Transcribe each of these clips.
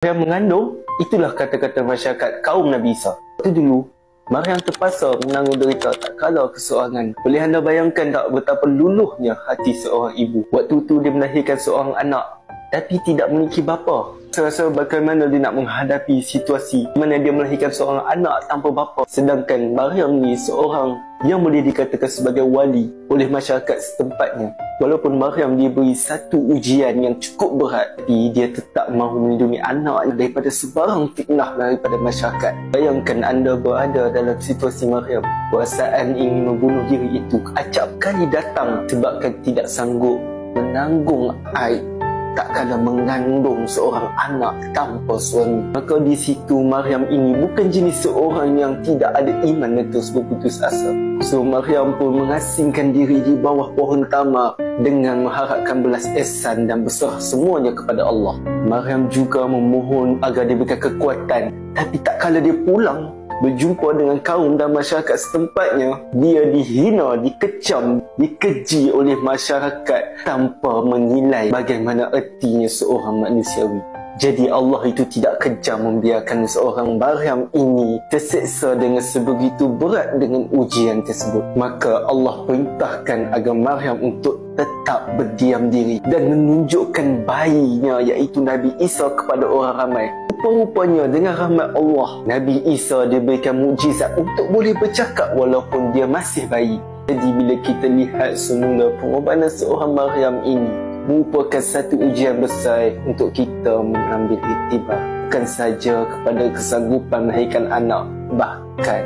Maryam mengandung, itulah kata-kata masyarakat kaum Nabi Isa. Waktu dulu, Maryam terpaksa menanggung derita tak kala keseorangan. Boleh anda bayangkan tak betapa luluhnya hati seorang ibu. Waktu itu dia melahirkan seorang anak, tapi tidak memiliki bapa. Serasa bagaimana dia nak menghadapi situasi mana dia melahirkan seorang anak tanpa bapa. Sedangkan Maryam ni seorang yang boleh dikatakan sebagai wali oleh masyarakat setempatnya. Walaupun Maryam diberi satu ujian yang cukup berat, tapi dia tetap mahu melindungi anak daripada sebarang fitnah daripada masyarakat. Bayangkan anda berada dalam situasi Maryam. Perasaan ingin membunuh diri itu acap kali datang sebabkan tidak sanggup menanggung aib tak kala mengandung seorang anak tanpa suami. Maka di situ Maryam ini bukan jenis seorang yang tidak ada iman dan terus berputus asa. So Maryam pun mengasingkan diri di bawah pohon tamar dengan mengharapkan belas ihsan dan berserah semuanya kepada Allah. Maryam juga memohon agar diberikan kekuatan, tapi tak kala dia pulang berjumpa dengan kaum dan masyarakat setempatnya, dia dihina, dikecam, dikeji oleh masyarakat tanpa menilai bagaimana ertinya seorang manusiawi. Jadi Allah itu tidak kejam membiarkan seorang Maryam ini terseksa dengan sebegitu berat dengan ujian tersebut. Maka Allah perintahkan agar Maryam untuk tetap berdiam diri dan menunjukkan bayinya iaitu Nabi Isa kepada orang ramai. Rupa-rupanya dengan rahmat Allah, Nabi Isa diberikan mukjizat untuk boleh bercakap walaupun dia masih bayi. Jadi bila kita lihat semula pengorbanan seorang Maryam ini merupakan satu ujian besar untuk kita mengambil iktibar. Bukan saja kepada kesanggupan melahirkan anak, bahkan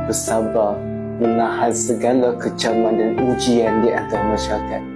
bersabar menahan segala kecaman dan ujian di antara masyarakat.